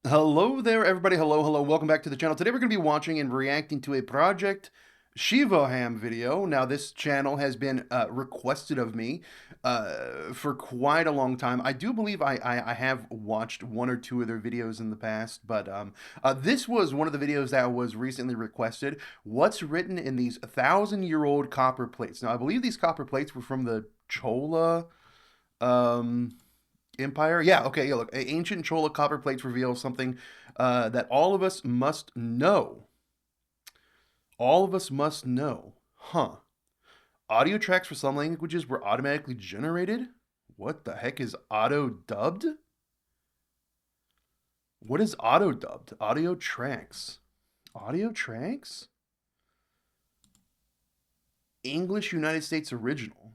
Hello there, everybody. Hello. Welcome back to the channel. Today we're going to be watching and reacting to a Project Shivoham video. Now, this channel has been requested of me for quite a long time. I do believe I have watched one or two of their videos in the past, but this was one of the videos that was recently requested. What's written in these 1,000-year-old copper plates? Now, I believe these copper plates were from the Chola Empire? Yeah, okay, yeah, look. Ancient Chola copper plates reveal something that all of us must know. All of us must know. Huh. Audio tracks for some languages were automatically generated? What the heck is auto-dubbed? What is auto-dubbed? Audio tracks. Audio tracks? English United States original.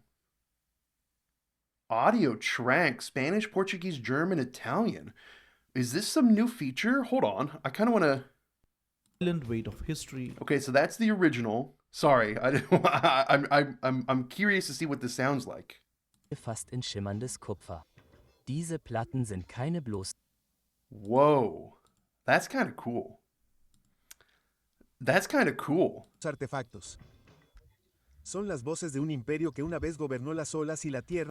Audio track, Spanish, Portuguese, German, Italian. Is this some new feature? Hold on. I kind of want to... Silent weight of history. Okay, so that's the original. Sorry, I'm curious to see what this sounds like. Fast in schimmerndes Kupfer. Diese Platten sind keine bloßen. Whoa, that's kind of cool. That's kind of cool. Artefactos. Son las voces de un imperio que una vez gobernó las olas y la tierra.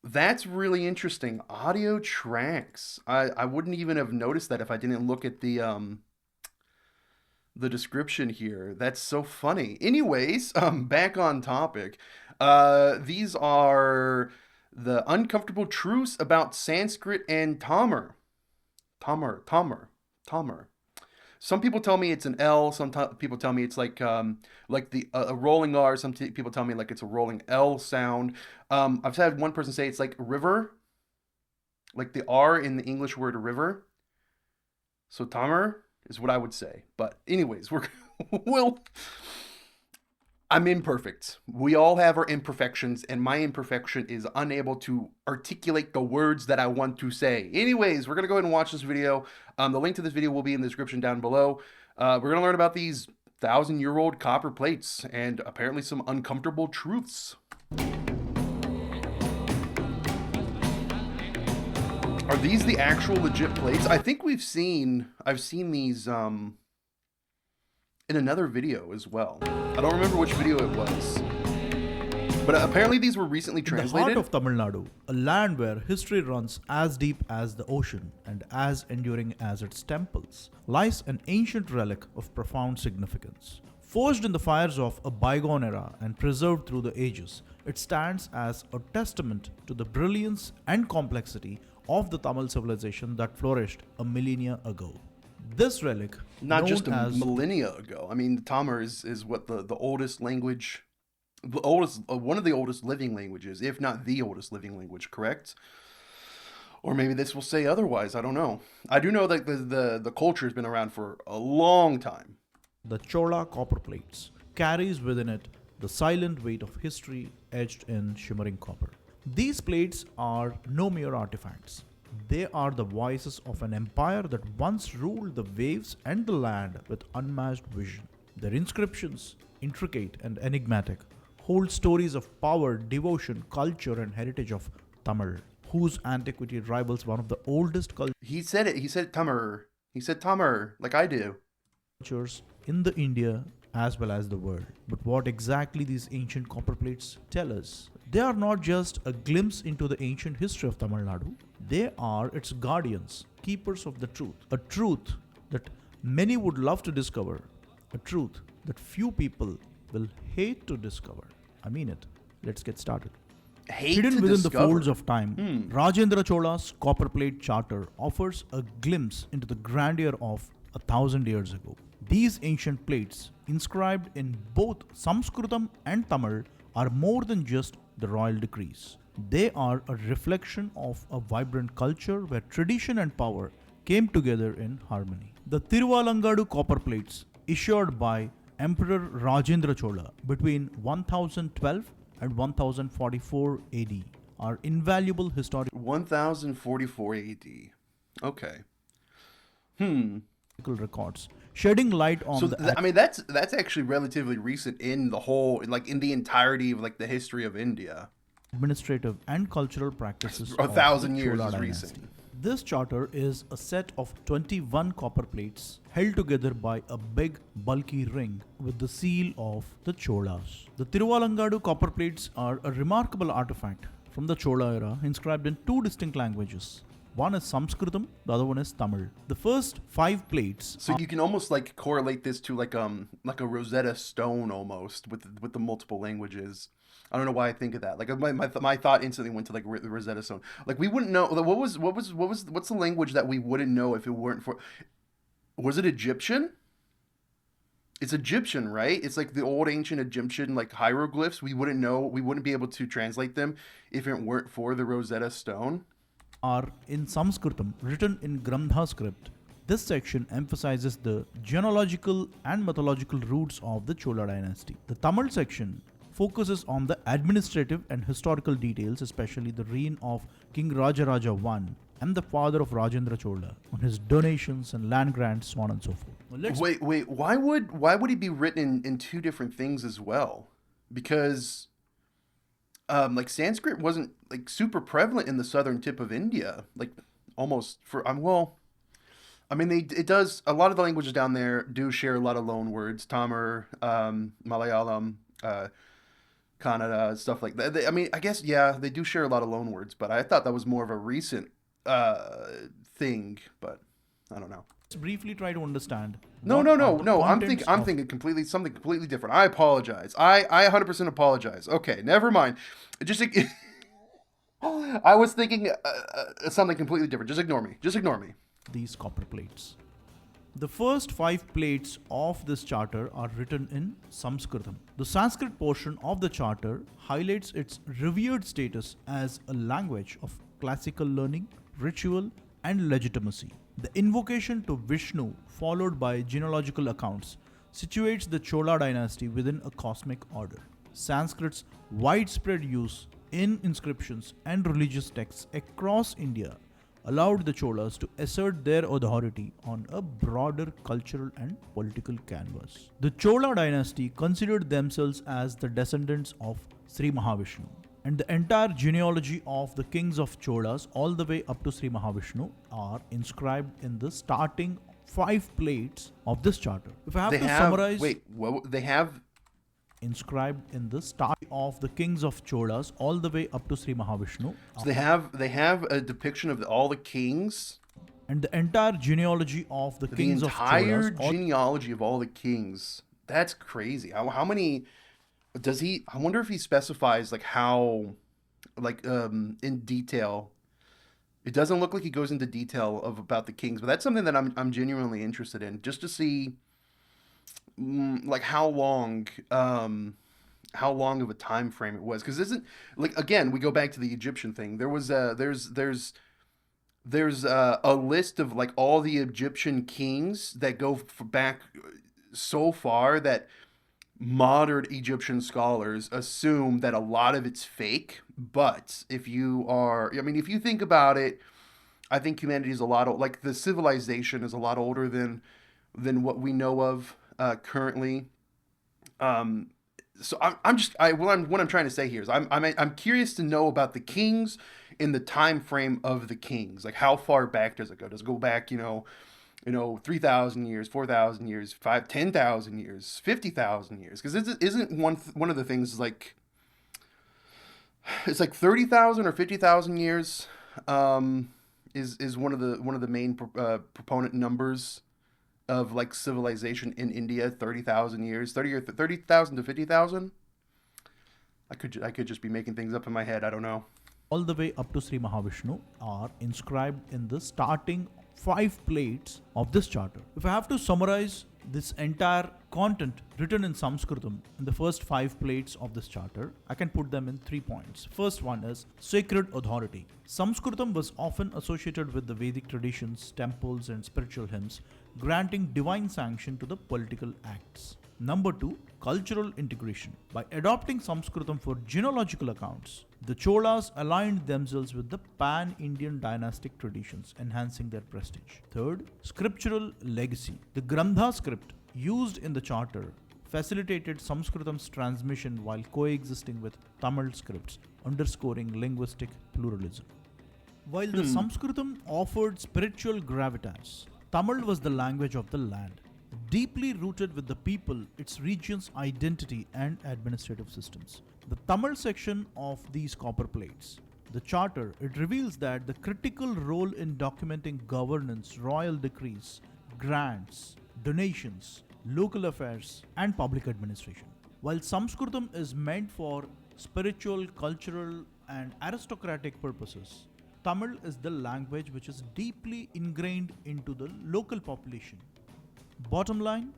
That's really interesting. Audio tracks. I wouldn't even have noticed that if I didn't look at the description here. That's so funny. Anyways, back on topic. These are the uncomfortable truths about Sanskrit and Tamil. Tamil. Some people tell me it's an L. Some people tell me it's like the a rolling R. Some people tell me like it's a rolling L sound. I've had one person say it's like river, like the R in the English word river. So Tamil is what I would say. But anyways, I'm imperfect. We all have our imperfections, and my imperfection is unable to articulate the words that I want to say. Anyways, we're going to go ahead and watch this video. The link to this video will be in the description down below. We're going to learn about these 1,000-year-old copper plates and apparently some uncomfortable truths. Are these the actual legit plates? I think I've seen these in another video as well. I don't remember which video it was. But apparently these were recently translated. In the heart of Tamil Nadu, a land where history runs as deep as the ocean and as enduring as its temples, lies an ancient relic of profound significance. Forged in the fires of a bygone era and preserved through the ages, it stands as a testament to the brilliance and complexity of the Tamil civilization that flourished a millennia ago. This relic, not just a millennia ago. I mean, Tamil is what the oldest language, the oldest one of the oldest living languages, if not the oldest living language, correct? Or maybe this will say otherwise. I don't know. I do know that the culture has been around for a long time. The Chola copper plates carries within it the silent weight of history etched in shimmering copper. These plates are no mere artifacts. They are the voices of an empire that once ruled the waves and the land with unmatched vision. Their inscriptions, intricate and enigmatic, hold stories of power, devotion, culture and heritage of Tamil, whose antiquity rivals one of the oldest cultures. He said it. He said Tamil. He said Tamil, like I do. Cultures in the India as well as the world. But what exactly these ancient copper plates tell us? They are not just a glimpse into the ancient history of Tamil Nadu. They are its guardians, keepers of the truth. A truth that many would love to discover. A truth that few people will hate to discover. I mean it. Let's get started. Hidden within the folds of time, Rajendra Chola's copper plate charter offers a glimpse into the grandeur of 1,000 years ago. These ancient plates, inscribed in both Sanskritam and Tamil, are more than just the royal decrees. They are a reflection of a vibrant culture where tradition and power came together in harmony. The Tiruvalangadu copper plates, issued by Emperor Rajendra Chola between 1012 and 1044 AD, are invaluable historical 1044 AD. Okay. records, shedding light on I mean, that's actually relatively recent in the whole, like in the entirety of like the history of India. administrative and cultural practices. 1,000 years is recent. This charter is a set of 21 copper plates held together by a big, bulky ring with the seal of the Cholas. The Tiruvalangadu copper plates are a remarkable artifact from the Chola era, inscribed in two distinct languages. One is Sanskritam, the other one is Tamil. The first 5 plates. So you can almost like correlate this to like a Rosetta Stone almost with the multiple languages. I don't know why I think of that. Like my thought instantly went to like the Rosetta Stone. Like we wouldn't know what's the language that we wouldn't know if it weren't for. Was it Egyptian? It's Egyptian, right? It's like the old ancient Egyptian like hieroglyphs. We wouldn't know. We wouldn't be able to translate them if it weren't for the Rosetta Stone. Are in Sanskritam, written in Grandha script. This section emphasizes the genealogical and mythological roots of the Chola dynasty. The Tamil section focuses on the administrative and historical details, especially the reign of King Rajaraja I and the father of Rajendra Chola, on his donations and land grants, so on and so forth. Well, Wait. Why would he be written in two different things as well? Because like Sanskrit wasn't like super prevalent in the southern tip of India, like almost for well, I mean it does. A lot of the languages down there do share a lot of loan words, Tamil, Malayalam, Kannada, stuff like that. I mean, I guess yeah, they do share a lot of loan words, but I thought that was more of a recent thing. But I don't know. Let's briefly try to understand. No. I'm thinking something completely different. I apologize. I 100% apologize. Okay, never mind. Just I was thinking something completely different. Just ignore me. These copper plates. The first 5 plates of this charter are written in Sanskritam. The Sanskrit portion of the charter highlights its revered status as a language of classical learning, ritual, and legitimacy. The invocation to Vishnu, followed by genealogical accounts, situates the Chola dynasty within a cosmic order. Sanskrit's widespread use in inscriptions and religious texts across India allowed the Cholas to assert their authority on a broader cultural and political canvas. The Chola dynasty considered themselves as the descendants of Sri Mahavishnu, and the entire genealogy of the kings of Cholas all the way up to Sri Mahavishnu are inscribed in the starting 5 plates of this charter. If I have to summarize... They have... Inscribed in the start of the kings of Cholas all the way up to Sri Mahavishnu. So they have a depiction of all the kings. And the entire genealogy of the kings of Cholas. The entire genealogy of all the kings. That's crazy. How many... Does he? I wonder if he specifies like how, like in detail. It doesn't look like he goes into detail about the kings, but that's something that I'm genuinely interested in, just to see, like how long of a time frame it was. Because isn't like again we go back to the Egyptian thing. There was there's a list of like all the Egyptian kings that go back so far that modern Egyptian scholars assume that a lot of it's fake. But if you think about it, I think humanity is a lot like the civilization is a lot older than what we know of currently. So what I'm trying to say here is I'm curious to know about the kings in the time frame of the kings. Like how far back does it go? Does it go back, 3,000 years, 4,000 years, 10,000 years, 50,000 years? Because isn't one of the things like it's like 30,000 or 50,000 years is one of the main proponent numbers of like civilization in India. 30,000 years, 30,000 to 50,000. I could just be making things up in my head. I don't know. All the way up to Sri Mahavishnu are inscribed in the starting 5 plates of this charter. If I have to summarize this entire content written in Sanskritam in the first 5 plates of this charter, I can put them in 3 points. First one is sacred authority. Sanskritam was often associated with the Vedic traditions, temples, and spiritual hymns, granting divine sanction to the political acts. Number 2, cultural integration. By adopting Sanskritam for genealogical accounts, the Cholas aligned themselves with the pan-Indian dynastic traditions, enhancing their prestige. Third, scriptural legacy. The Grandha script used in the charter facilitated Sanskritam's transmission while coexisting with Tamil scripts, underscoring linguistic pluralism. While the Sanskritam offered spiritual gravitas, Tamil was the language of the land, deeply rooted with the people, its region's identity and administrative systems. The Tamil section of these copper plates, the charter, it reveals that the critical role in documenting governance, royal decrees, grants, donations, local affairs, and public administration. While Sanskritam is meant for spiritual, cultural, and aristocratic purposes, Tamil is the language which is deeply ingrained into the local population. Bottom line,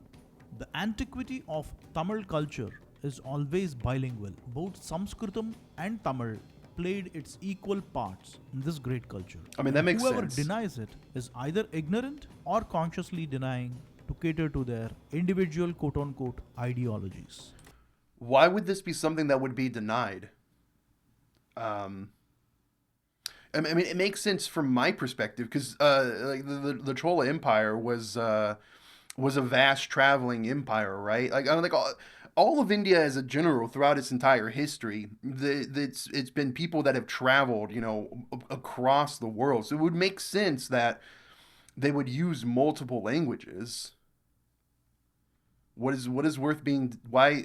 the antiquity of Tamil culture is always bilingual. Both Sanskritam and Tamil played its equal parts in this great culture. I mean, that makes Whoever sense. denies it is either ignorant or consciously denying to cater to their individual quote unquote ideologies. Why would this be something that would be denied? I mean, it makes sense from my perspective because like the Chola Empire was a vast traveling empire, right? Like I mean, like all of India as a general throughout its entire history, it's been people that have traveled, across the world. So it would make sense that they would use multiple languages. What is worth being why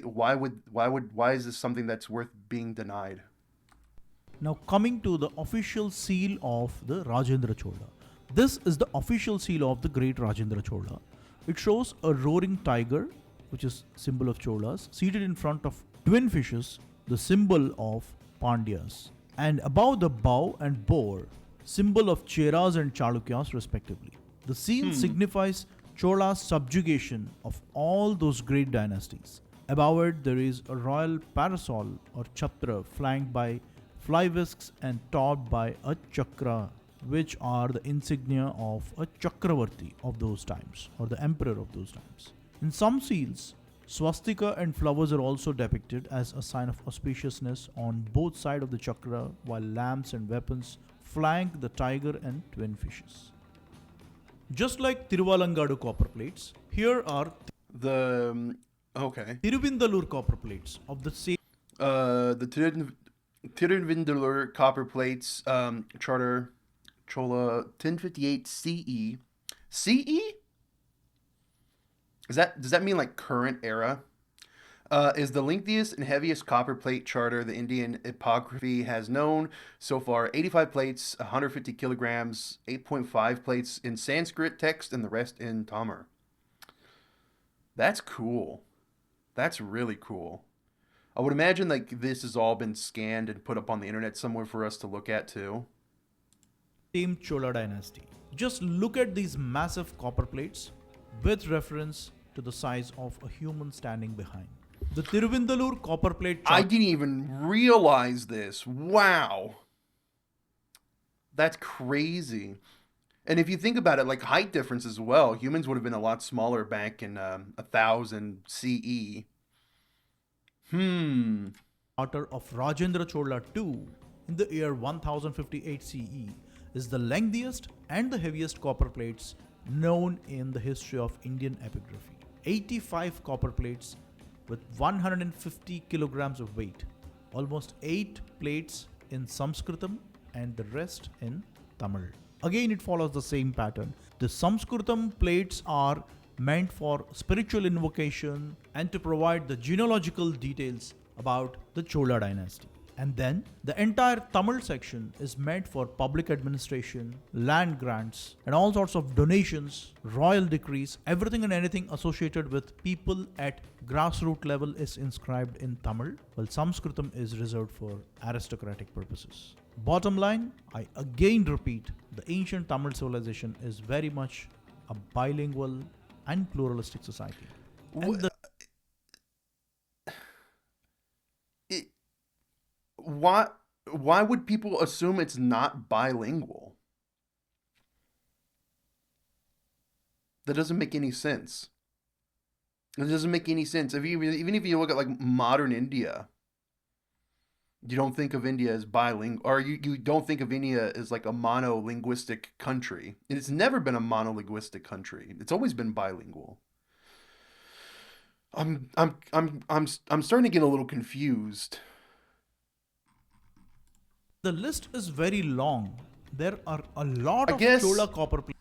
is this something that's worth being denied? Now, coming to the official seal of the Rajendra Chola. This is the official seal of the great Rajendra Chola. It shows a roaring tiger, which is symbol of Cholas, seated in front of twin fishes, the symbol of Pandyas, and above the bow and boar, symbol of Cheras and Chalukyas respectively. The seal signifies Chola's subjugation of all those great dynasties. Above it, there is a royal parasol or chhatra flanked by fly whisks and topped by a chakra, which are the insignia of a Chakravarti of those times or the emperor of those times. In some seals, swastika and flowers are also depicted as a sign of auspiciousness on both sides of the chakra, while lamps and weapons flank the tiger and twin fishes. Just like Tiruvalangadu copper plates, here are Okay. Tiruvindalur copper plates of the same. The Tiruvindalur copper plates, charter Chola 1058 CE. CE? Does that mean like current era? Is the lengthiest and heaviest copper plate charter the Indian epigraphy has known so far. 85 plates, 150 kilograms, 8.5 plates in Sanskrit text, and the rest in Tamil. That's cool. That's really cool. I would imagine like this has all been scanned and put up on the internet somewhere for us to look at too. Same Chola dynasty. Just look at these massive copper plates with reference to the size of a human standing behind. The Tiruvindalur copper plate I chart didn't even realize this. Wow. That's crazy. And if you think about it, like height difference as well, humans would have been a lot smaller back in 1000 CE. charter of Rajendra Chola II in the year 1058 CE is the lengthiest and the heaviest copper plates known in the history of Indian epigraphy. 85 copper plates with 150 kilograms of weight, almost 8 plates in Sanskritam and the rest in Tamil. Again, it follows the same pattern. The Sanskritam plates are meant for spiritual invocation and to provide the genealogical details about the Chola dynasty. And then the entire Tamil section is meant for public administration, land grants, and all sorts of donations, royal decrees, everything and anything associated with people at grassroots level is inscribed in Tamil, while Sanskritam is reserved for aristocratic purposes. Bottom line, I again repeat, the ancient Tamil civilization is very much a bilingual and pluralistic society. And the Why would people assume it's not bilingual? That doesn't make any sense. It doesn't make any sense. Even if you look at like modern India, you don't think of India as bilingual, or you don't think of India as like a monolinguistic country. It's never been a monolinguistic country. It's always been bilingual. I'm starting to get a little confused. The list is very long There are a lot I of guess- Chola copper plates.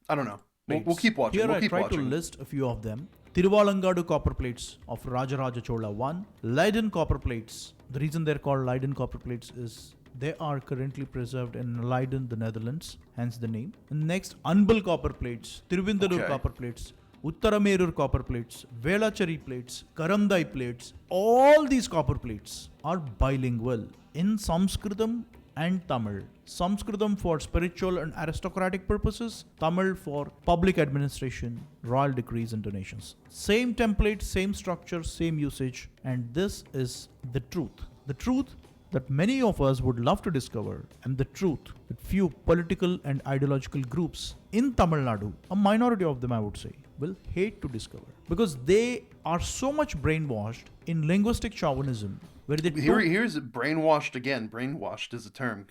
I don't know. We'll keep watching. Here We'll I keep try watching. to list a few of them. Tiruvalangadu copper plates of Rajaraja Chola I. Leiden copper plates. The reason they're called Leiden copper plates is they are currently preserved in Leiden, the Netherlands, hence the name. And next, Anbal copper plates, Tiruvindadur Okay. copper plates, Uttaramerur copper plates, Velachari plates, Karamdai plates. All these copper plates are bilingual in Sanskritam and Tamil. Sanskritam for spiritual and aristocratic purposes, Tamil for public administration, royal decrees and donations. Same template, same structure, same usage, and this is the truth. The truth that many of us would love to discover, and the truth that few political and ideological groups in Tamil Nadu, a minority of them I would say, will hate to discover. Because they are so much brainwashed in linguistic chauvinism, where they Here's brainwashed again. Brainwashed is a term.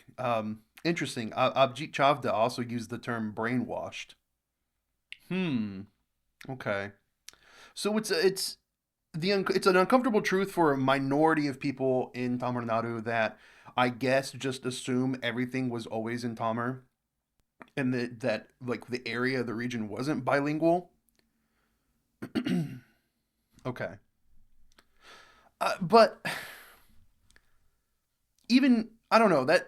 Interesting. Abjit Chavda also used the term brainwashed. Okay. So it's an uncomfortable truth for a minority of people in Tamil Nadu that I guess just assume everything was always in Tamil, and that like the area, the region wasn't bilingual. Okay. But even I don't know, that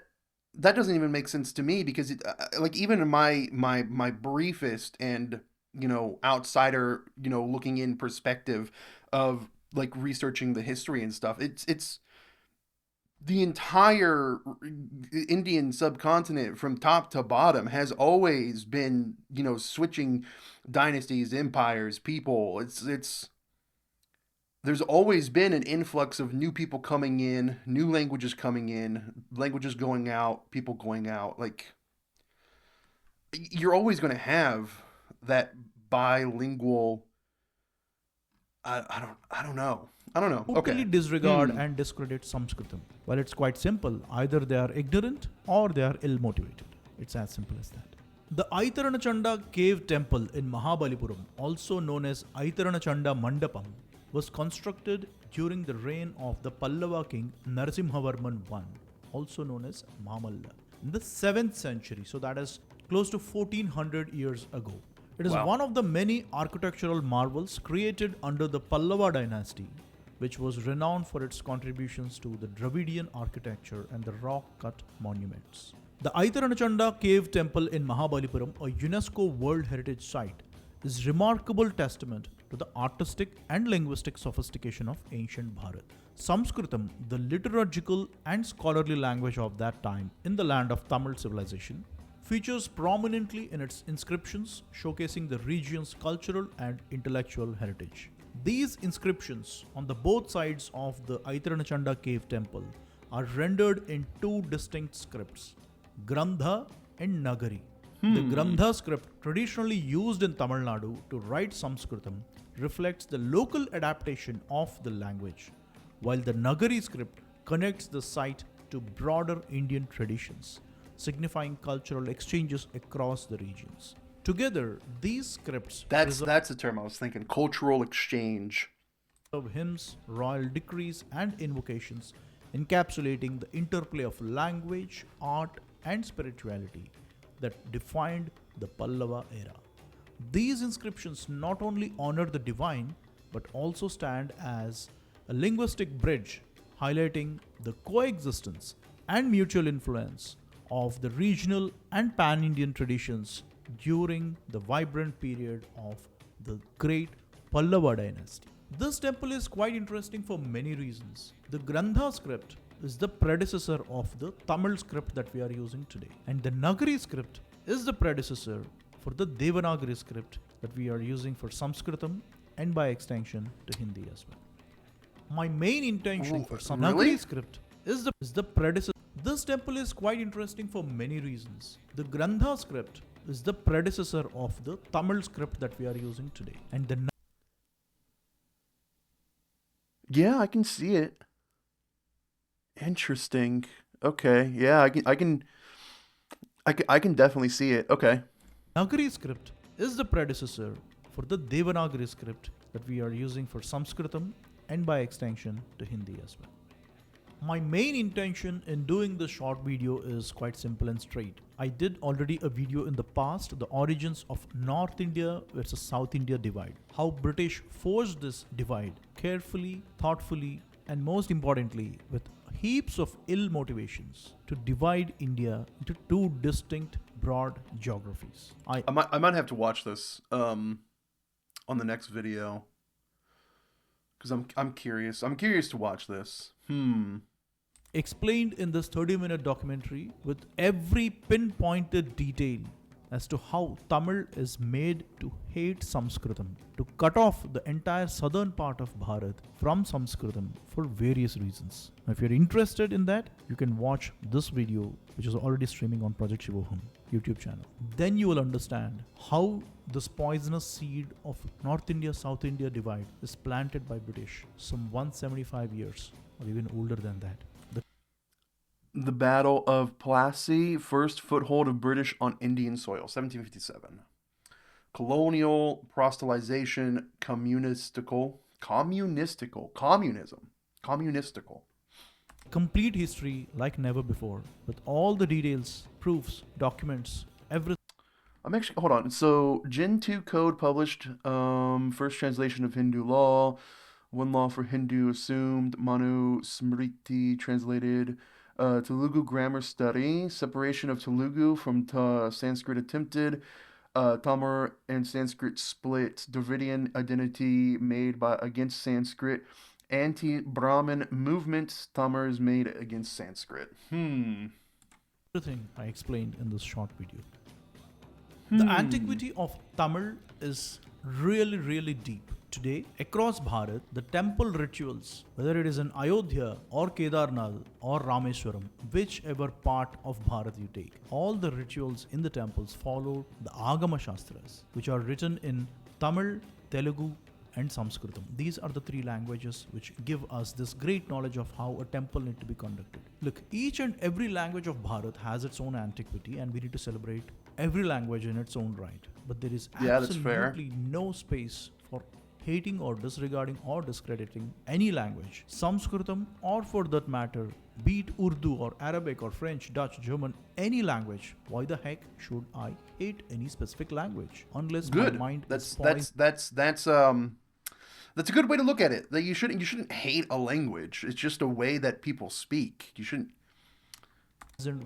doesn't even make sense to me, because like even in my briefest and outsider looking in perspective of like researching the history and stuff, it's the entire Indian subcontinent from top to bottom has always been switching dynasties, empires, people. It's there's always been an influx of new people coming in, new languages coming in, languages going out, people going out. Like, you're always going to have that bilingual. I don't know. totally Okay. disregard and discredit Sanskritam. Well, it's quite simple. Either they are ignorant or they are ill motivated. It's as simple as that. The Aitaranachanda cave temple in Mahabalipuram, also known as Aitaranachanda Mandapam, was constructed during the reign of the Pallava king Narasimhavarman I, also known as Mamalla, in the 7th century. So that is close to 1400 years ago. It is Wow. one of the many architectural marvels created under the Pallava dynasty, which was renowned for its contributions to the Dravidian architecture and the rock-cut monuments. The Aitaranachanda cave temple in Mahabalipuram, a UNESCO World Heritage Site, is remarkable testament to the artistic and linguistic sophistication of ancient Bharat. Sanskritam, the liturgical and scholarly language of that time in the land of Tamil civilization, features prominently in its inscriptions, showcasing the region's cultural and intellectual heritage. These inscriptions on the both sides of the Aitaranachanda cave temple are rendered in two distinct scripts, Grandha and Nagari. The Grandha script, traditionally used in Tamil Nadu to write Sanskritam, reflects the local adaptation of the language, while the Nagari script connects the site to broader Indian traditions, signifying cultural exchanges across the regions. Together, these scripts That's the term I was thinking. Cultural exchange. preserve hymns, royal decrees, and invocations, encapsulating the interplay of language, art, and spirituality that defined the Pallava era. These inscriptions not only honor the divine but also stand as a linguistic bridge highlighting the coexistence and mutual influence of the regional and pan Indian traditions during the vibrant period of the great Pallava dynasty. This temple is quite interesting for many reasons. The Grandha script is the predecessor of the Tamil script that we are using today, and the Nagari script is the predecessor for the Devanagari script that we are using for Sanskritam and by extension to Hindi as well. My main intention for really? Nagari script is the predecessor. This temple is quite interesting for many reasons. The Grandha script is the predecessor of the Tamil script that we are using today, and the Yeah, I can see it. Interesting. Okay. Yeah, I can definitely see it. Okay. Nagari script is the predecessor for the Devanagari script that we are using for Sanskritam and by extension to Hindi as well. My main intention in doing this short video is quite simple and straight. I did already a video in the past, the origins of North India versus South India divide. How British forced this divide carefully, thoughtfully, and most importantly, with heaps of ill motivations to divide India into two distinct broad geographies. I might have to watch this on the next video because I'm curious. I'm curious to watch this. Explained in this 30-minute documentary with every pinpointed detail as to how Tamil is made to hate Sanskritam, to cut off the entire southern part of Bharat from Sanskritam for various reasons. Now, if you're interested in that, you can watch this video, which is already streaming on Project Shivoham YouTube channel. Then you will understand how this poisonous seed of North India, South India divide is planted by British some 175 years or even older than that. The Battle of Plassey, first foothold of British on Indian soil, 1757. Colonial proselytization, communistical, communism, communistical. Complete history like never before, with all the details, proofs, documents, everything. I'm actually, hold on. So, Gen 2 code published, first translation of Hindu law, one law for Hindu assumed, Manu Smriti translated, Telugu grammar study, separation of Telugu from Sanskrit attempted, Tamil and Sanskrit split, Dravidian identity made against Sanskrit, anti-Brahmin movement, Tamil is made against Sanskrit. Everything I explained in this short video. The antiquity of Tamil is really deep. Today, across Bharat, the temple rituals, whether it is in Ayodhya or Kedarnath or Rameswaram, whichever part of Bharat you take, all the rituals in the temples follow the Agama Shastras, which are written in Tamil, Telugu, and Sanskritam. These are the three languages which give us this great knowledge of how a temple needs to be conducted. Look, each and every language of Bharat has its own antiquity, and we need to celebrate every language in its own right. But there is absolutely no space for hating or disregarding or discrediting any language. Sanskritam, or for that matter, be it Urdu or Arabic or French, Dutch, German, any language. Why the heck should I hate any specific language? Unless my mind is poised. That's a good way to look at it. That you shouldn't hate a language. It's just a way that people speak. You shouldn't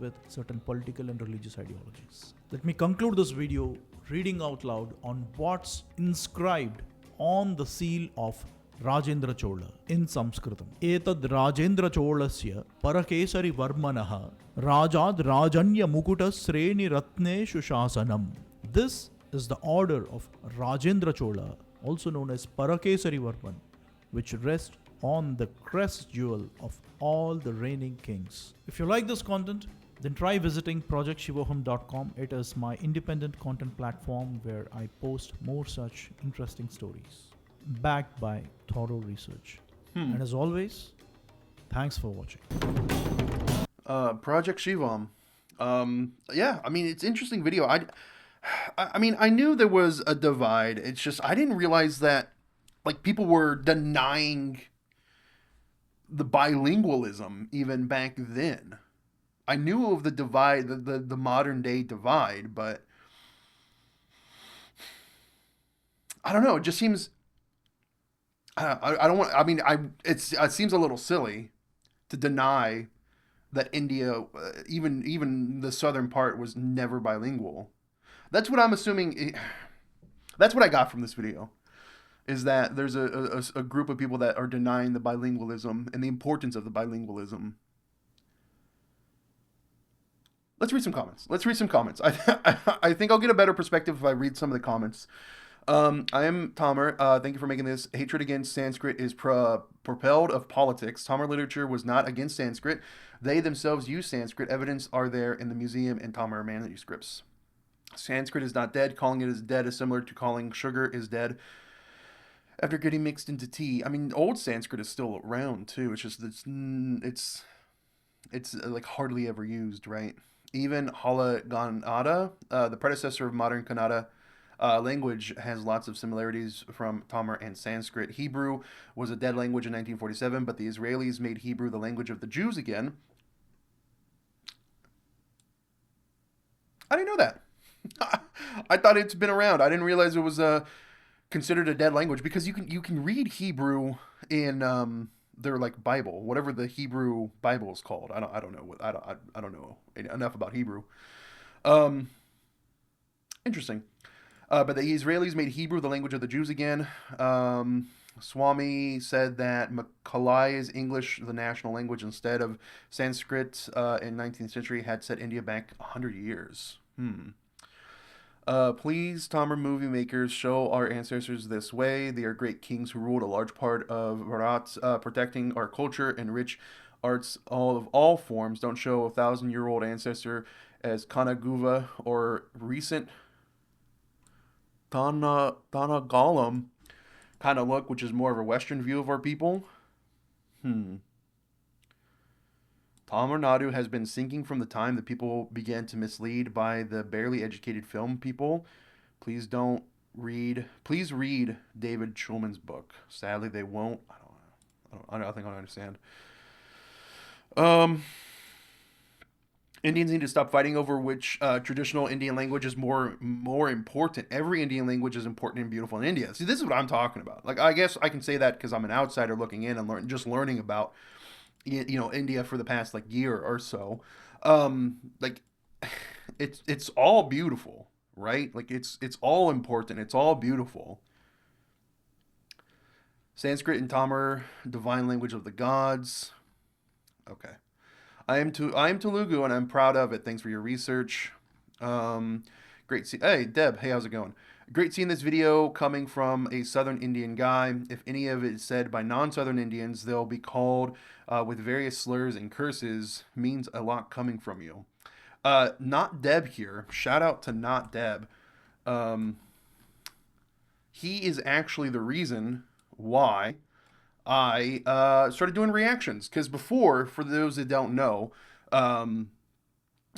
with certain political and religious ideologies. Let me conclude this video reading out loud on what's inscribed on the seal of Rajendra Chola in Sanskritam. Etad Rajendra Cholasya Parakesari Varmanaha Rajad Rajanya Mukuta Sreni Ratneshu Shasanam. This is the order of Rajendra Chola, also known as Parakesari Varman, which rests on the crest jewel of all the reigning kings. If you like this content, then try visiting projectshivoham.com. It is my independent content platform where I post more such interesting stories, backed by thorough research. And as always, thanks for watching. Project Shivoham. Yeah, I mean, it's an interesting video. I mean, I knew there was a divide. It's just I didn't realize that like people were denying the bilingualism even back then. I knew of the divide, the modern day divide, but I don't know. It just seems I don't want. I mean, it seems a little silly to deny that India, even the southern part, was never bilingual. That's what I'm assuming. That's what I got from this video. Is that there's a group of people that are denying the bilingualism and the importance of the bilingualism. Let's read some comments. I think I'll get a better perspective if I read some of the comments. I am Tamil. Thank you for making this. Hatred against Sanskrit is propelled of politics. Tamil literature was not against Sanskrit. They themselves use Sanskrit. Evidence are there in the museum and Tamil manuscripts. Sanskrit is not dead. Calling it as dead is similar to calling sugar is dead after getting mixed into tea. I mean, old Sanskrit is still around too. It's just it's like hardly ever used, right? Even Hala Kannada, the predecessor of modern Kannada, language has lots of similarities from Tamil and Sanskrit. Hebrew was a dead language in 1947, but the Israelis made Hebrew the language of the Jews again. I didn't know that. I thought it's been around. I didn't realize it was considered a dead language because you can read Hebrew in their like Bible, whatever the Hebrew Bible is called. I don't know what I don't know enough about Hebrew. Um, Interesting. But the Israelis made Hebrew the language of the Jews again. Swami said that Malay's English, the national language, instead of Sanskrit in 19th century, had set India back 100 years. Please, Tamil movie makers, show our ancestors this way. They are great kings who ruled a large part of Bharat, protecting our culture and rich arts all forms. Don't show a 1,000-year-old ancestor as Kanaguva or recent Tanagalam kind of look, which is more of a Western view of our people. Tamil Nadu has been sinking from the time that people began to mislead by the barely educated film people. Please don't read. Please read David Schulman's book. Sadly, they won't. I don't think I understand. Um, Indians need to stop fighting over which traditional Indian language is more important. Every Indian language is important and beautiful in India. See, this is what I'm talking about. Like, I guess I can say that because I'm an outsider looking in and learning about India for the past like year or so. Like, it's all beautiful, right? Like it's all important. It's all beautiful. Sanskrit and Tamil, divine language of the gods. Okay. I am Telugu and I'm proud of it. Thanks for your research. Um, Great. Hey, Deb. Hey, how's it going? Great seeing this video coming from a Southern Indian guy. If any of it is said by non-Southern Indians, they'll be called with various slurs and curses. Means a lot coming from you. Not Deb here. Shout out to Not Deb. Um, he is actually the reason why I started doing reactions. Because before, for those that don't know, um,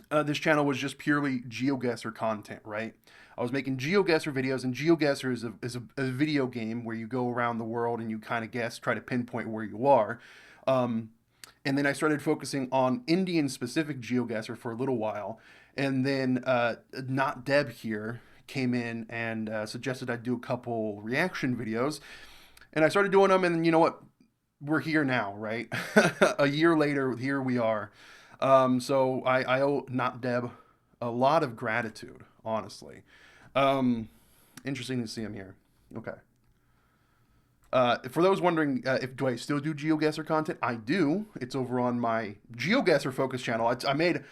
this channel was just purely GeoGuessr content, right? I was making GeoGuessr videos, and GeoGuessr is a video game where you go around the world and you kind of guess, try to pinpoint where you are. Um, and then I started focusing on Indian specific GeoGuessr for a little while. And then Not Deb here came in and suggested I do a couple reaction videos. And I started doing them, and you know what? We're here now, right? A year later, here we are. So I owe Not Deb a lot of gratitude, honestly. Interesting to see him here. Okay. For those wondering, if do I still do GeoGuessr content? I do. It's over on my GeoGuessr focus channel. I made.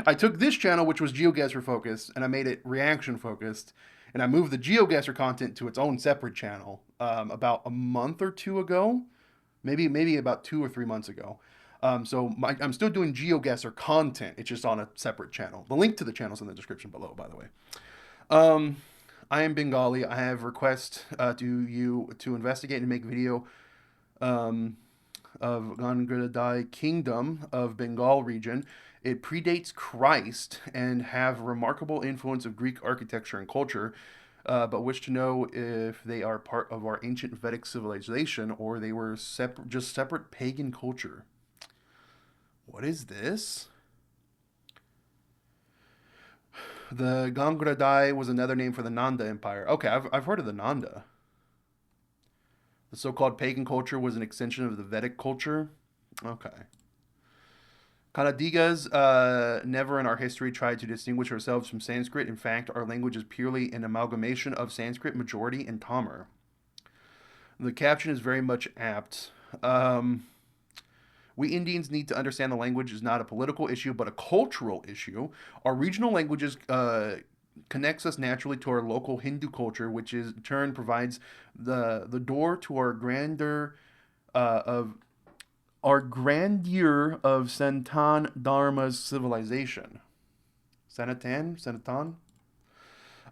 I took this channel, which was GeoGuessr focused, and I made it reaction focused, and I moved the GeoGuessr content to its own separate channel about a month or two ago, maybe about 2 or 3 months ago. So I'm still doing GeoGuessr content. It's just on a separate channel. The link to the channel is in the description below, by the way. I am Bengali. I have request to you to investigate and make video of Gangadai Kingdom of Bengal region. It predates Christ and have remarkable influence of Greek architecture and culture, but wish to know if they are part of our ancient Vedic civilization or they were just separate pagan culture. What is this? The Gangradai was another name for the Nanda Empire. Okay, I've heard of the Nanda. The so-called pagan culture was an extension of the Vedic culture. Okay. Kannadigas never in our history tried to distinguish ourselves from Sanskrit. In fact, our language is purely an amalgamation of Sanskrit, majority, and Tamil. The caption is very much apt. We Indians need to understand the language is not a political issue, but a cultural issue. Our regional languages connects us naturally to our local Hindu culture, which is in turn provides the door to our grandeur of Sanatan Dharma's civilization. Sanatan.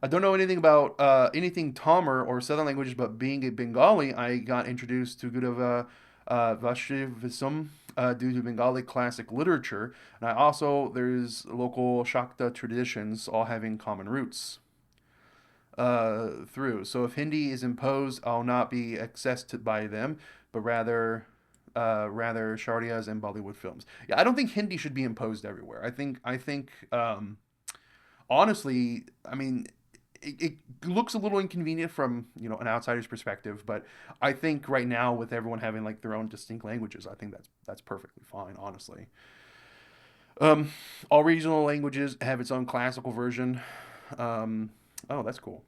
I don't know anything about anything Tamil or Southern languages, but being a Bengali, I got introduced to Gurava Vaishnavism due to Bengali classic literature. And there's local Shakta traditions all having common roots. through. So if Hindi is imposed, I'll not be accessed by them, but rather Sharias and Bollywood films. Yeah, I don't think Hindi should be imposed everywhere. I think honestly, I mean, it looks a little inconvenient from an outsider's perspective, but I think right now with everyone having like their own distinct languages, I think that's perfectly fine, honestly. Um, all regional languages have its own classical version. Oh, that's cool.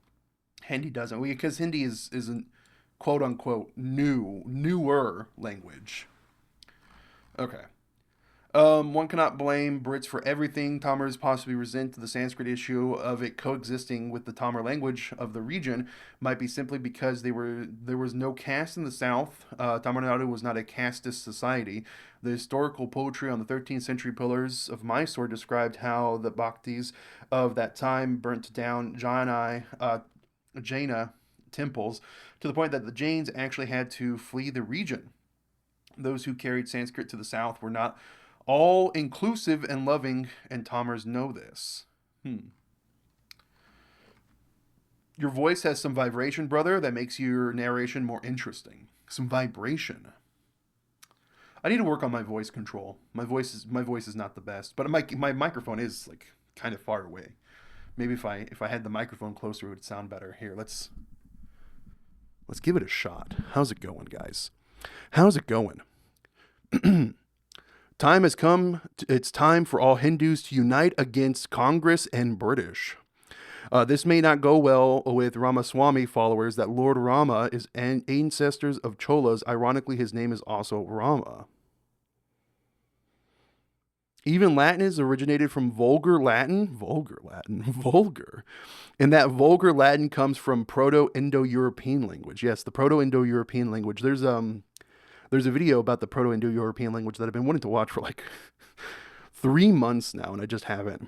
Hindi doesn't, because Hindi isn't quote unquote newer language. Okay. One cannot blame Brits for everything. Tamils possibly resent the Sanskrit issue of it coexisting with the Tamil language of the region. Might be simply because there was no caste in the south. Tamil Nadu was not a casteist society. The historical poetry on the 13th century pillars of Mysore described how the Bhaktis of that time burnt down Jaina temples to the point that the Jains actually had to flee the region. Those who carried Sanskrit to the south were not all inclusive and loving, and Tamers know this. Your voice has some vibration, brother, that makes your narration more interesting. Some vibration. I need to work on my voice control. My voice is not the best, but my microphone is like kind of far away. Maybe if I had the microphone closer, it would sound better. Here, let's give it a shot. How's it going, guys? How's it going? Time has come. It's time for all Hindus to unite against Congress and British. This may not go well with Ramaswamy followers that Lord Rama is ancestors of Cholas. Ironically, his name is also Rama. Even Latin is originated from vulgar Latin. Vulgar. And that vulgar Latin comes from Proto-Indo-European language. Yes, the Proto-Indo-European language. There's a video about the Proto-Indo-European language that I've been wanting to watch for like 3 months now, and I just haven't.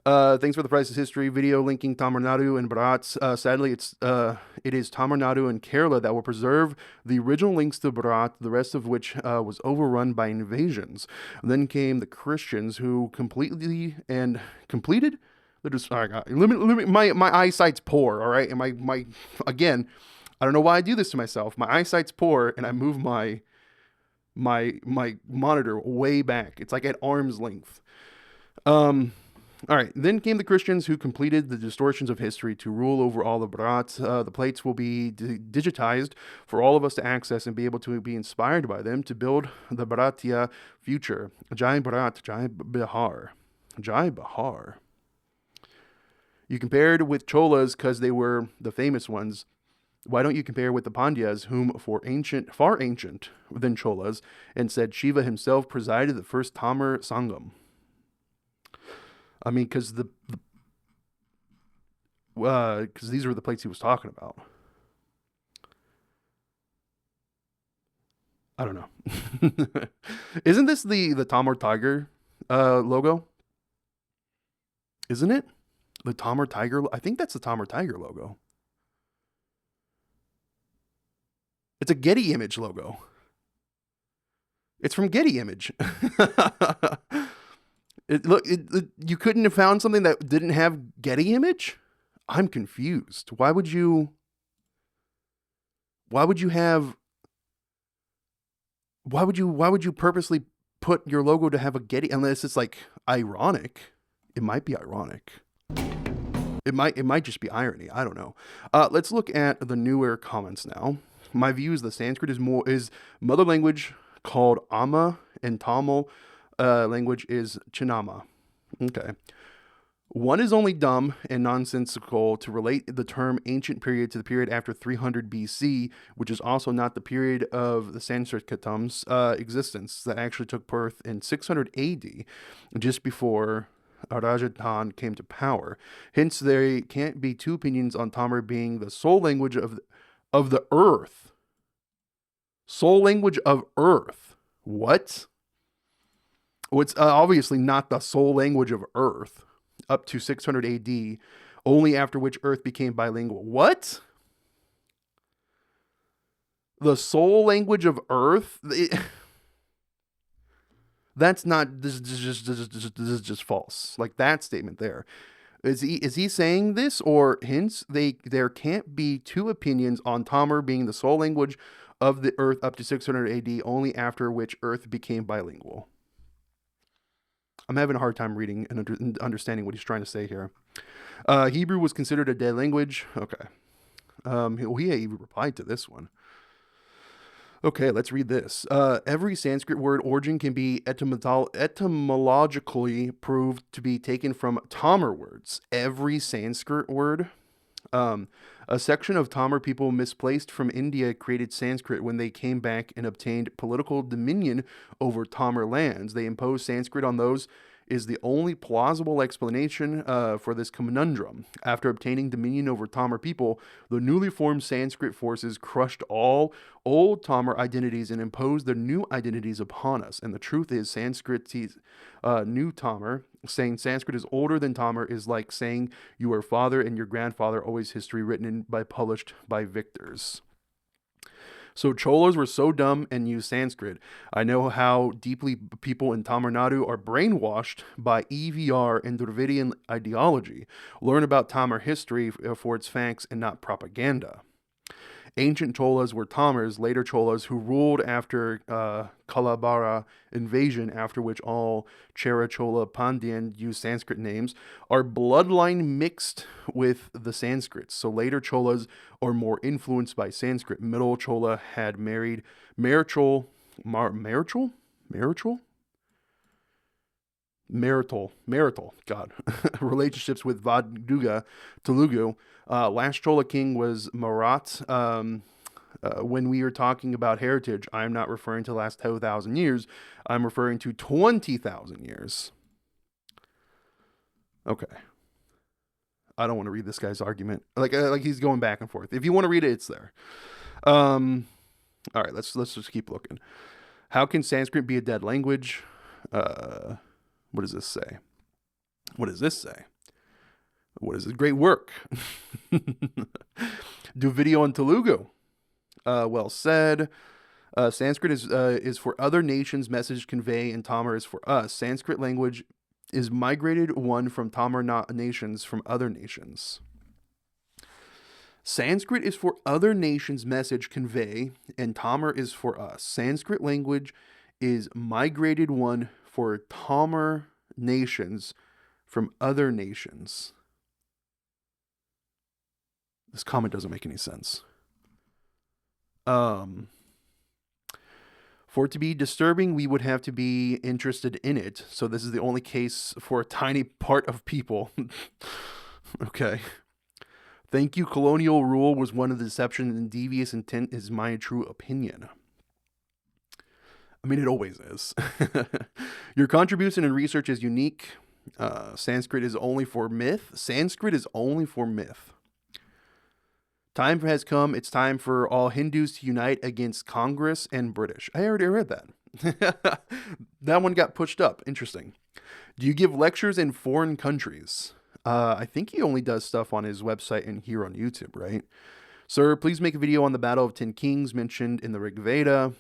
Thanks for the Price is History video linking Tamil Nadu and Bharat. Sadly, it is Tamil Nadu and Kerala that will preserve the original links to Bharat, the rest of which was overrun by invasions. And then came the Christians who completed my eyesight's poor, all right? And my again, I don't know why I do this to myself. My eyesight's poor, and I move my monitor way back. It's like at arm's length. All right. Then came the Christians who completed the distortions of history to rule over all of Bharat. The plates will be digitized for all of us to access and be able to be inspired by them to build the Bharatiya future. Jai Bharat, Jai Bihar. Jai Bihar. You compared with Cholas because they were the famous ones. Why don't you compare with the Pandyas, whom far ancient than Cholas, and said Shiva himself presided the first Tamar Sangam? I mean, because these were the plates he was talking about. I don't know. Isn't this the Tamar Tiger logo? Isn't it? The Tamar Tiger? I think that's the Tamar Tiger logo. It's a Getty Image logo. It's from Getty Image. You couldn't have found something that didn't have Getty Image? I'm confused. Why would you purposely put your logo to have a Getty, unless it's like ironic? It might be ironic. It might just be irony. I don't know. Let's look at the newer comments now. My view is the Sanskrit is mother language called Amma, and Tamil language is Chinama. Okay. One is only dumb and nonsensical to relate the term ancient period to the period after 300 BC, which is also not the period of the Sanskrit's existence that actually took birth in 600 AD, just before Rajasthan came to power. Hence, there can't be two opinions on Tamil being the sole language of the earth. Sole language of earth. What? Well, it's obviously not the sole language of earth up to 600 AD, only after which earth became bilingual. What? The sole language of earth? That's not, this is just false. Like that statement there. Is he saying this, or hence there can't be two opinions on Tamil being the sole language of the earth up to 600 AD, only after which earth became bilingual? I'm having a hard time reading and understanding what he's trying to say here. Hebrew was considered a dead language. Okay. He even replied to this one. Okay, let's read this. Every Sanskrit word origin can be etymologically proved to be taken from Tamil words. Every Sanskrit word. A section of Tamil people misplaced from India created Sanskrit when they came back and obtained political dominion over Tamil lands. They imposed Sanskrit on those is the only plausible explanation for this conundrum. After obtaining dominion over Tamil people, the newly formed Sanskrit forces crushed all old Tamil identities and imposed their new identities upon us. And the truth is, Sanskrit new Tamil, saying Sanskrit is older than Tamil is like saying you are father and your grandfather, always history written published by victors. So Cholas were so dumb and used Sanskrit. I know how deeply people in Tamil Nadu are brainwashed by EVR and Dravidian ideology. Learn about Tamil history for its facts and not propaganda. Ancient Cholas were Tamils, later Cholas, who ruled after Kalabara invasion, after which all Chera, Chola, Pandyan used Sanskrit names, are bloodline mixed with the Sanskrits. So later Cholas are more influenced by Sanskrit. Middle Chola had married marital God, relationships with Vaduga, Telugu. Last Chola king was Marat. When we are talking about heritage, I'm not referring to the last 2,000 years. I'm referring to 20,000 years. Okay. I don't want to read this guy's argument. Like he's going back and forth. If you want to read it, it's there. All right, let's just keep looking. How can Sanskrit be a dead language? What does this say? What does this say? What is this? Great work. Do video on Telugu. Well said. Sanskrit is for other nations, message convey, and Tamil is for us. Sanskrit language is migrated one from Tamil nations from other nations. Sanskrit is for other nations, message convey, and Tamil is for us. Sanskrit language is migrated one for Tamil nations from other nations. This comment doesn't make any sense. For it to be disturbing, we would have to be interested in it. So this is the only case for a tiny part of people. Okay. Thank you. Colonial rule was one of the deception and devious intent is my true opinion. I mean, it always is. Your contribution and research is unique. Sanskrit is only for myth. Sanskrit is only for myth. Time has come. It's time for all Hindus to unite against Congress and British. I already read that. That one got pushed up. Interesting. Do you give lectures in foreign countries? I think he only does stuff on his website and here on YouTube, right? Sir, please make a video on the Battle of 10 Kings mentioned in the Rig Veda.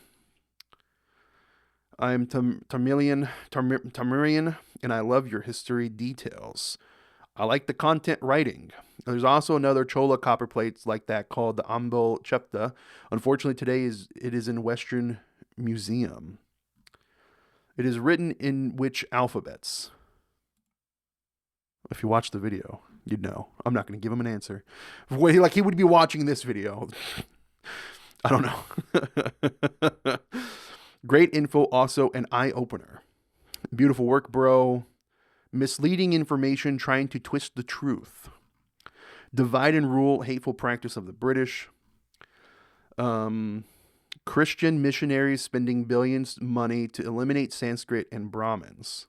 I'm Tamilian, and I love your history details. I like the content writing. There's also another Chola copperplates like that called the Ambal Chepta. Unfortunately, today it is in Western Museum. It is written in which alphabets? If you watch the video, you'd know. I'm not going to give him an answer. Like he would be watching this video. I don't know. Great info, also an eye-opener. Beautiful work, bro. Misleading information, trying to twist the truth. Divide and rule, hateful practice of the British. Christian missionaries spending billions money to eliminate Sanskrit and Brahmins.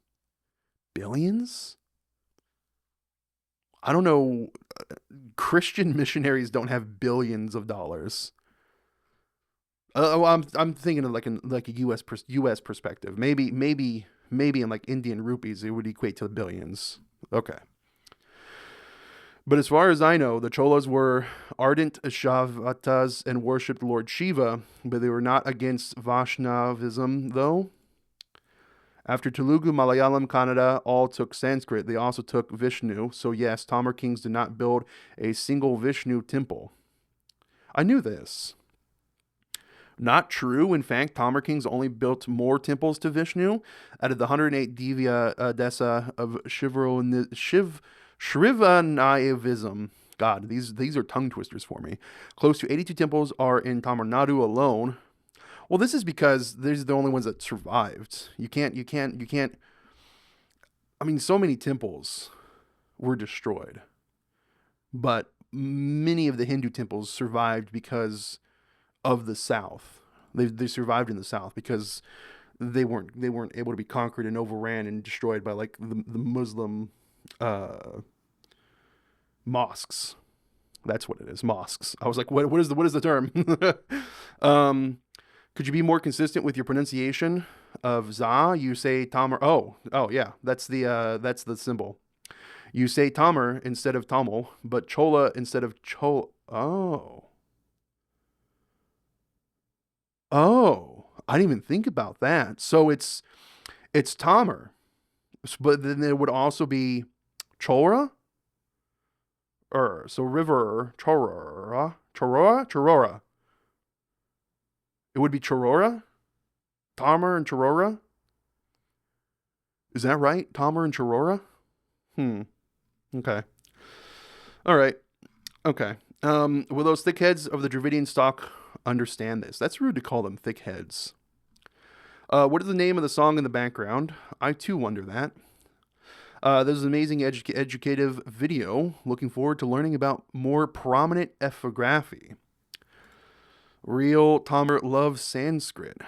Billions? I don't know. Christian missionaries don't have billions of dollars. I'm thinking of like a U.S. perspective. Maybe in like Indian rupees it would equate to billions. Okay. But as far as I know, the Cholas were ardent Shaivatas and worshipped Lord Shiva, but they were not against Vaishnavism, though. After Telugu, Malayalam, Kannada all took Sanskrit, they also took Vishnu. So yes, Tamar kings did not build a single Vishnu temple. I knew this. Not true. In fact, Tamar kings only built more temples to Vishnu out of the 108 Divya Desa of Shrivanaivism. God, these are tongue twisters for me. Close to 82 temples are in Tamil Nadu alone. Well, this is because these are the only ones that survived. You can't. I mean, so many temples were destroyed, but many of the Hindu temples survived because of the South. They survived in the South because they weren't able to be conquered and overran and destroyed by like the Muslim mosques. That's what it is, mosques. I was like, what is the term? Could you be more consistent with your pronunciation of za? You say Tamar. Oh yeah, that's the symbol. You say Tamar instead of Tamil, but Chola instead of Chola. Oh, I didn't even think about that. So it's Tamar, but then there would also be Chora. So river Chorora. It would be Chorora, Tamar and Chorora. Is that right? Tamar and Chorora. Okay. All right. Okay. Will those thickheads of the Dravidian stock understand this? That's rude to call them thickheads. What is the name of the song in the background? I too wonder that. There's an amazing educative video. Looking forward to learning about more prominent epigraphy. Real Tamar loves Sanskrit.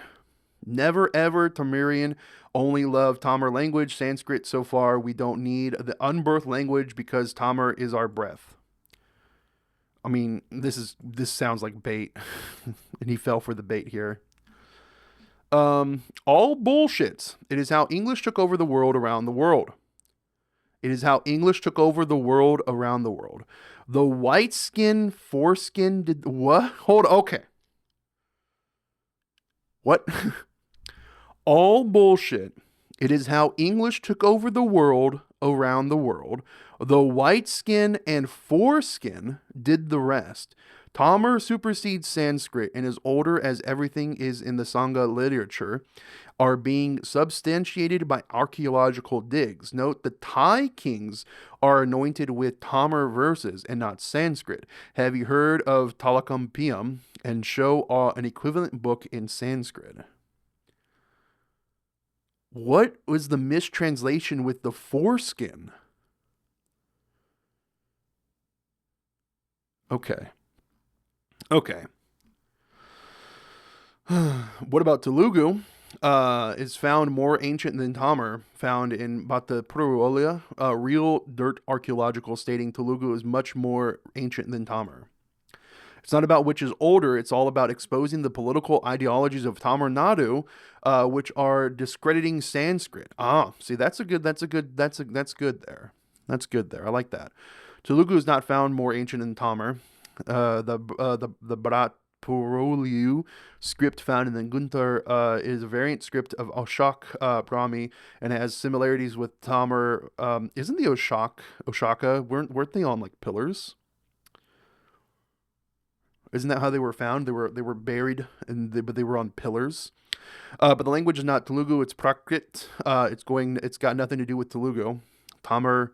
Never ever Tamarian only love Tamar language. Sanskrit so far we don't need the unbirthed language because Tamar is our breath. I mean, this sounds like bait. And he fell for the bait here. All bullshit. It is how English took over the world around the world. It is how English took over the world around the world. The white skin foreskin did what? Hold on. Okay. What? All bullshit. It is how English took over the world around the world. The white skin and foreskin did the rest. Tamar supersedes Sanskrit and is older as everything is in the Sangha literature are being substantiated by archaeological digs. Note the Thai kings are anointed with Tamar verses and not Sanskrit. Have you heard of Talakampiyam and show an equivalent book in Sanskrit? What was the mistranslation with the foreskin? Okay. What about Telugu? Is found more ancient than Tamar, found in Bata Purulia, real dirt archaeological stating Telugu is much more ancient than Tamar. It's not about which is older, it's all about exposing the political ideologies of Tamil Nadu, which are discrediting Sanskrit. See, that's good there. That's good there. I like that. Telugu is not found more ancient than Tamar. The Bharat Puruliu script found in the Guntur is a variant script of Oshak Brahmi and has similarities with Tamar. Isn't the Oshaka, weren't they on like pillars? Isn't that how they were found? They were buried, but they were on pillars. But the language is not Telugu; it's Prakrit. It's got nothing to do with Telugu. Tamar,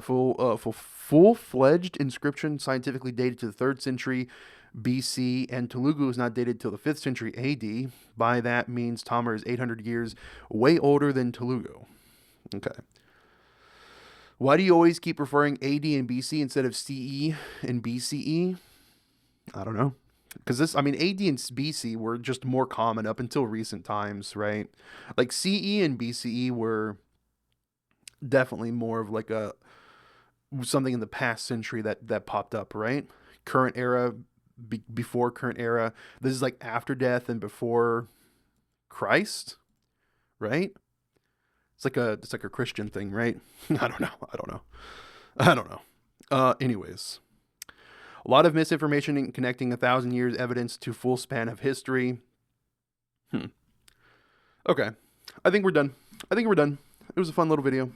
full-fledged inscription, scientifically dated to the 3rd century BC, and Telugu is not dated till the 5th century AD. By that means Tamar is 800 years way older than Telugu. Okay. Why do you always keep referring AD and BC instead of CE and BCE? I don't know. Because AD and BC were just more common up until recent times, right? Like CE and BCE were definitely more of like something in the past century that popped up, right? Current era, before current era. This is like after death and before Christ, right? It's like a Christian thing, right? I don't know. Anyways. A lot of misinformation in connecting 1,000 years evidence to full span of history. Okay. I think we're done. I think we're done. It was a fun little video.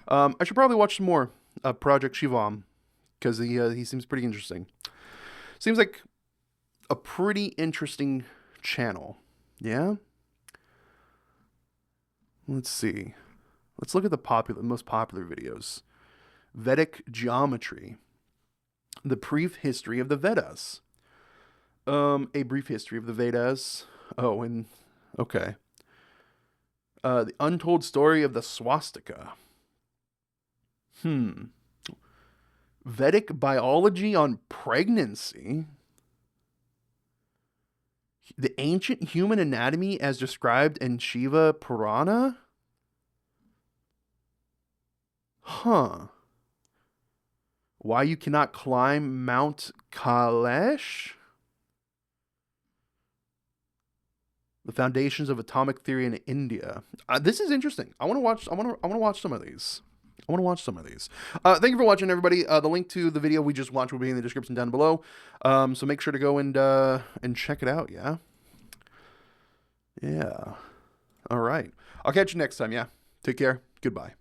I should probably watch some more Project Shivoham because he seems pretty interesting. Seems like a pretty interesting channel. Yeah. Let's see. Let's look at the most popular videos. Vedic geometry. The brief history of the Vedas. A brief history of the Vedas. Oh, and okay. The untold story of the swastika. Vedic biology on pregnancy. The ancient human anatomy as described in Shiva Purana? Huh. Why you cannot climb Mount Kailash? The foundations of atomic theory in India. This is interesting. I want to watch. I want to watch some of these. Thank you for watching, everybody. The link to the video we just watched will be in the description down below. So make sure to go and check it out. Yeah. Yeah. All right. I'll catch you next time. Yeah. Take care. Goodbye.